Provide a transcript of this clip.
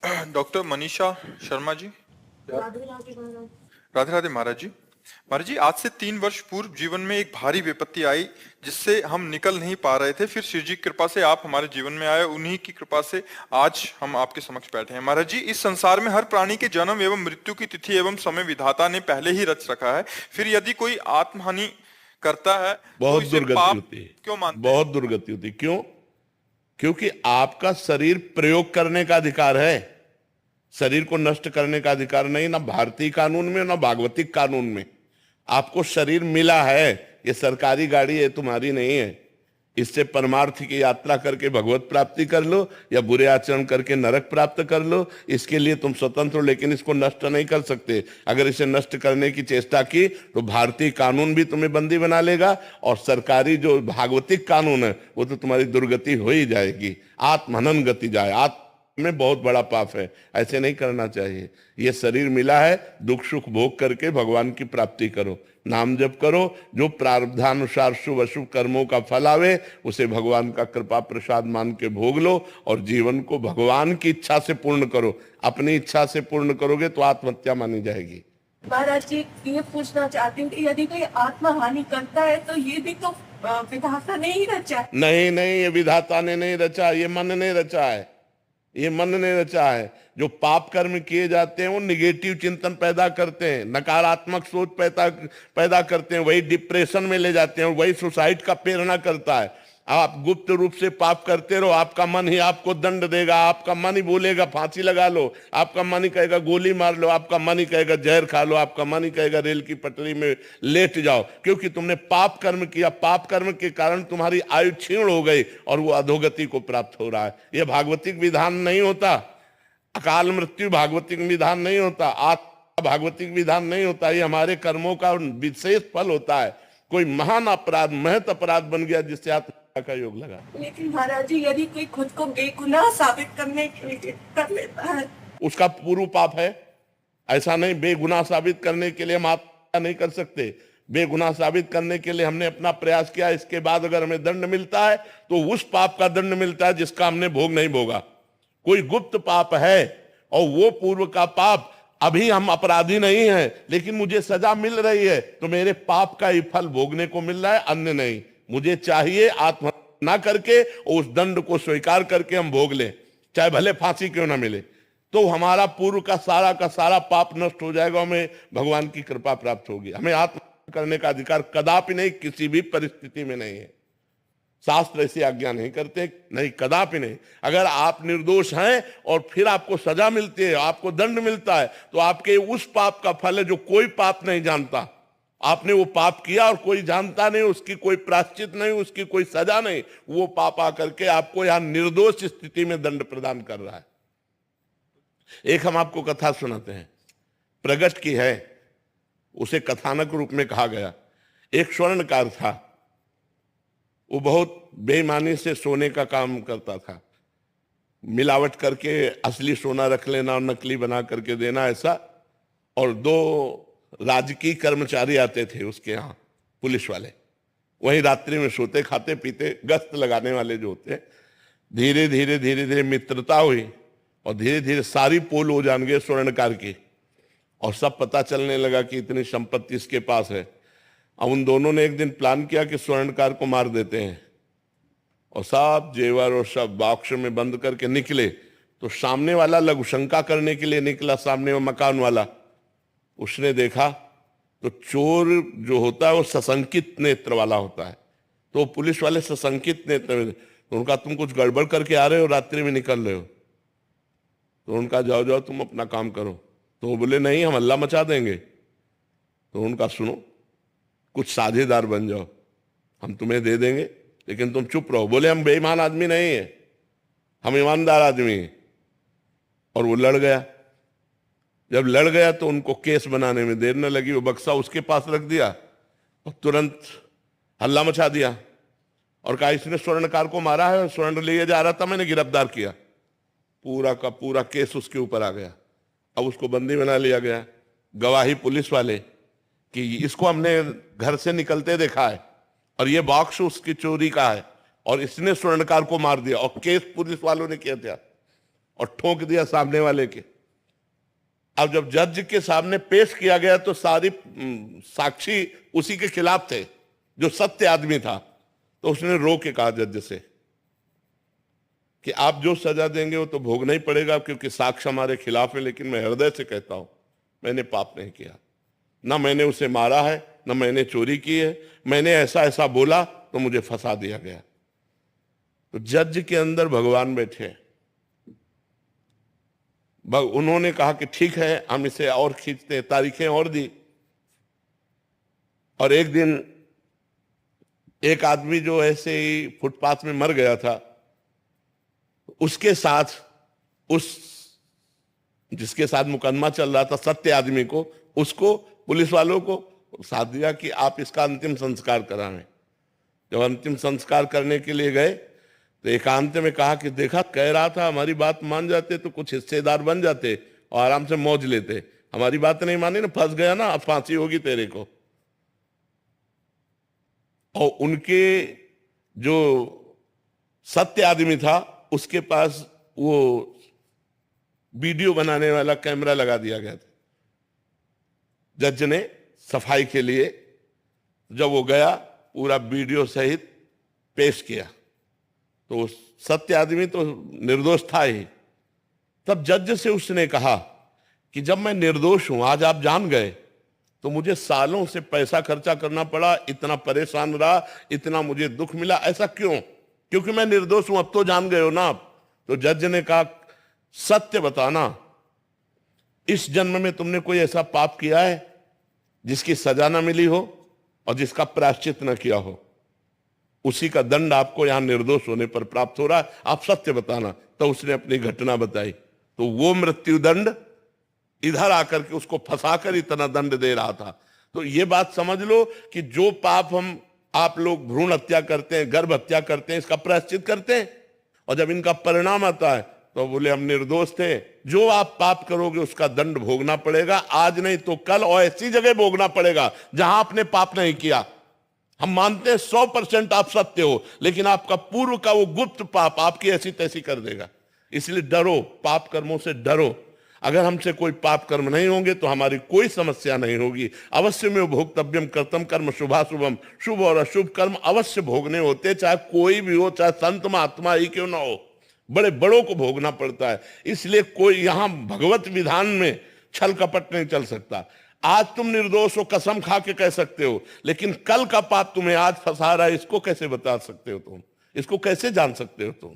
Doctor Manisha Sharma ji. Radhe Radhe महाराज। राधे राधे महाराज जी। महाराज जी, आज से 3 वर्ष पूर्व जीवन में एक भारी विपत्ति आई जिससे हम निकल नहीं पा रहे थे। फिर शिव जी की कृपा से आप हमारे जीवन में आए, उन्हीं की कृपा से आज हम आपके समक्ष बैठे हैं। महाराज जी, इस संसार में हर प्राणी के जन्म एवं मृत्यु की तिथि एवं समय विधाता ने पहले ही रच रखा है। फिर यदि कोई आत्महानि करता है तो बहुत इसे दुर्गति पाप होती है। क्यों मानते हैं? बहुत दुर्गति होती है। क्यों? क्योंकि आपका शरीर प्रयोग करने का अधिकार है, शरीर को नष्ट करने का अधिकार नहीं, ना भारतीय कानून में ना भागवतिक कानून में। आपको शरीर मिला है, ये सरकारी गाड़ी है, तुम्हारी नहीं है। इससे परमार्थ की यात्रा करके भगवत प्राप्ति कर लो या बुरे आचरण करके नरक प्राप्त कर लो, इसके लिए तुम स्वतंत्र हो, लेकिन इसको नष्ट नहीं कर सकते। अगर इसे नष्ट करने की चेष्टा की तो भारतीय कानून भी तुम्हें बंदी बना लेगा और सरकारी जो भागवतिक कानून है वो तो तुम्हारी दुर्गति हो ही जाएगी। आत्महनन गति जाए, आत्म में बहुत बड़ा पाप है, ऐसे नहीं करना चाहिए। ये शरीर मिला है, दुख सुख भोग करके भगवान की प्राप्ति करो, नाम जप करो, जो प्रारब्धानुसार शुभ अशुभ कर्मों का फल आवे उसे भगवान का कृपा प्रसाद मान के भोग लो और जीवन को भगवान की इच्छा से पूर्ण करो। अपनी इच्छा से पूर्ण करोगे तो आत्महत्या मानी जाएगी। महाराज जी, ये पूछना चाहती हूँ कि यदि कोई आत्मा हानि करता है तो ये भी तो विधाता ने ही रचा है। नहीं नहीं, ये विधाता ने नहीं रचा, ये मन ने रचा है, ये मन ने रचा है। जो पाप कर्म किए जाते हैं वो निगेटिव चिंतन पैदा करते हैं, नकारात्मक सोच पैदा करते हैं, वही डिप्रेशन में ले जाते हैं, वही सुसाइड का प्रेरणा करता है। आप गुप्त रूप से पाप करते रहो, आपका मन ही आपको दंड देगा। आपका मन ही बोलेगा फांसी लगा लो, आपका मन ही कहेगा गोली मार लो, आपका मन ही कहेगा जहर खा लो, आपका मन ही कहेगा रेल की पटरी में लेट जाओ, क्योंकि तुमने पाप कर्म किया। पाप कर्म के कारण तुम्हारी आयु क्षीण हो गई और वो अधोगति को प्राप्त हो रहा है। यह भागवतिक विधान नहीं होता, अकाल मृत्यु भागवतिक विधान नहीं होता, आत्मा भागवतिक विधान नहीं होता। ये हमारे कर्मों का विशेष फल होता है। कोई महान अपराध, महत अपराध बन गया जिससे आत्महत्या का योग लगा। लेकिन महाराज जी, यदि कोई खुद को बेगुनाह साबित करने के लिए कर लेता है, उसका पूर्व पाप है। ऐसा नहीं, बेगुनाह साबित करने के लिए हम आत्महत्या नहीं कर सकते। बेगुनाह साबित करने के लिए हमने अपना प्रयास किया, इसके बाद अगर हमें दंड मिलता है तो उस पाप का दंड मिलता है जिसका हमने भोग नहीं भोगा। कोई गुप्त पाप है और वो पूर्व का पाप, अभी हम अपराधी नहीं हैं लेकिन मुझे सजा मिल रही है तो मेरे पाप का ही फल भोगने को मिल रहा है, अन्य नहीं। मुझे चाहिए आत्महत्या ना करके उस दंड को स्वीकार करके हम भोग लें, चाहे भले फांसी क्यों ना मिले, तो हमारा पूर्व का सारा पाप नष्ट हो जाएगा, हमें भगवान की कृपा प्राप्त होगी। हमें आत्महत्या करने का अधिकार कदापि नहीं, किसी भी परिस्थिति में नहीं है। शास्त्र ऐसी आज्ञा नहीं करते, नहीं, कदापि नहीं। अगर आप निर्दोष हैं और फिर आपको सजा मिलती है, आपको दंड मिलता है, तो आपके उस पाप का फल है जो कोई पाप नहीं जानता। आपने वो पाप किया और कोई जानता नहीं, उसकी कोई प्रायश्चित नहीं, उसकी कोई सजा नहीं, वो पाप आकर के आपको यहां निर्दोष स्थिति में दंड प्रदान कर रहा है। एक हम आपको कथा सुनाते हैं, प्रगट की है, उसे कथानक रूप में कहा गया। एक स्वर्णकार था, वो बहुत बेईमानी से सोने का काम करता था, मिलावट करके असली सोना रख लेना और नकली बना करके देना, ऐसा। और 2 राजकीय कर्मचारी आते थे उसके यहाँ, पुलिस वाले, वही रात्रि में सोते खाते पीते, गश्त लगाने वाले जो होते। धीरे धीरे मित्रता हुई और धीरे धीरे सारी पोल हो जान गए स्वर्णकार की, और सब पता चलने लगा कि इतनी संपत्ति इसके पास है। अब उन दोनों ने एक दिन प्लान किया कि स्वर्णकार को मार देते हैं, और सब जेवर और सब बॉक्स में बंद करके निकले। तो सामने वाला लघुशंका करने के लिए निकला, सामने वो मकान वाला, उसने देखा तो चोर जो होता है वो सशंकित नेत्र वाला होता है, तो पुलिस वाले सशंकित नेत्र में, तो उनका तुम कुछ गड़बड़ करके आ रहे हो, रात्रि में निकल रहे हो। तो उनका जाओ जाओ तुम अपना काम करो। तो वो बोले नहीं, हम हल्ला मचा देंगे। तो उनका सुनो, कुछ साझेदार बन जाओ, हम तुम्हें दे देंगे लेकिन तुम चुप रहो। बोले हम बेईमान आदमी नहीं है, हम ईमानदार आदमी हैं। और वो लड़ गया। जब लड़ गया तो उनको केस बनाने में देर न लगी, वो बक्सा उसके पास रख दिया और तुरंत हल्ला मचा दिया और कहा इसने स्वर्णकार को मारा है, स्वर्ण लिए जा रहा था, मैंने गिरफ्तार किया। पूरा का पूरा केस उसके ऊपर आ गया। अब उसको बंदी बना लिया गया। गवाही पुलिस वाले कि इसको हमने घर से निकलते देखा है और ये बॉक्स उसकी चोरी का है और इसने स्वर्णकार को मार दिया, और केस पुलिस वालों ने किया था। और ठोक दिया सामने वाले के। अब जब जज के सामने पेश किया गया तो सारी साक्षी उसी के खिलाफ थे, जो सत्य आदमी था। तो उसने रो के कहा जज से कि आप जो सजा देंगे वो तो भोगना ही पड़ेगा, क्योंकि साक्ष्य हमारे खिलाफ है, लेकिन मैं हृदय से कहता हूं मैंने पाप नहीं किया, ना मैंने उसे मारा है, ना मैंने चोरी की है, मैंने ऐसा ऐसा बोला तो मुझे फंसा दिया गया। तो जज के अंदर भगवान बैठे हैं। उन्होंने कहा कि ठीक है, हम इसे और खींचते हैं, तारीखें और दी। और एक दिन एक आदमी जो ऐसे ही फुटपाथ में मर गया था, उसके साथ उस जिसके साथ मुकदमा चल रहा था, सत्य आदमी को, उसको पुलिस वालों को साथ दिया कि आप इसका अंतिम संस्कार कराएं। जब अंतिम संस्कार करने के लिए गए तो एकांत में कहा कि देखा, कह रहा था हमारी बात मान जाते तो कुछ हिस्सेदार बन जाते और आराम से मौज लेते, हमारी बात नहीं मानी ना, फंस गया ना, अब फांसी होगी तेरे को। और उनके जो सत्य आदमी था उसके पास वो वीडियो बनाने वाला कैमरा लगा दिया गया था। जज ने सफाई के लिए जब वो गया, पूरा वीडियो सहित पेश किया, तो सत्य आदमी तो निर्दोष था ही। तब जज से उसने कहा कि जब मैं निर्दोष हूं, आज आप जान गए, तो मुझे सालों से पैसा खर्चा करना पड़ा, इतना परेशान रहा, इतना मुझे दुख मिला, ऐसा क्यों? क्योंकि मैं निर्दोष हूं, अब तो जान गए हो ना आप। तो जज ने कहा, सत्य बताना, इस जन्म में तुमने कोई ऐसा पाप किया है जिसकी सजा ना मिली हो और जिसका प्रायश्चित न किया हो? उसी का दंड आपको यहां निर्दोष होने पर प्राप्त हो रहा है, आप सत्य बताना। तो उसने अपनी घटना बताई। तो वो मृत्युदंड इधर आकर के उसको फंसाकर इतना दंड दे रहा था। तो ये बात समझ लो कि जो पाप आप लोग भ्रूण हत्या करते हैं, गर्भ हत्या करते हैं, इसका प्रायश्चित करते हैं, और जब इनका परिणाम आता है तो बोले हम निर्दोष थे। जो आप पाप करोगे उसका दंड भोगना पड़ेगा, आज नहीं तो कल, और ऐसी जगह भोगना पड़ेगा जहां आपने पाप नहीं किया। हम मानते हैं 100% आप सत्य हो, लेकिन आपका पूर्व का वो गुप्त पाप आपकी ऐसी तैसी कर देगा। इसलिए डरो, पाप कर्मों से डरो। अगर हमसे कोई पाप कर्म नहीं होंगे तो हमारी कोई समस्या नहीं होगी। अवश्य में भोक्तव्यम कर्तम कर्म शुभाशुभम, शुभ और अशुभ कर्म अवश्य भोगने होते, चाहे कोई भी हो, चाहे संत महात्मा ही क्यों ना हो, बड़े बड़ों को भोगना पड़ता है। इसलिए कोई यहां भगवत विधान में छल कपट नहीं चल सकता। आज तुम निर्दोष हो, कसम खा के कह सकते हो, लेकिन कल का पाप तुम्हें आज फंसा रहा है, इसको कैसे बता सकते हो तुम? इसको कैसे जान सकते हो तुम?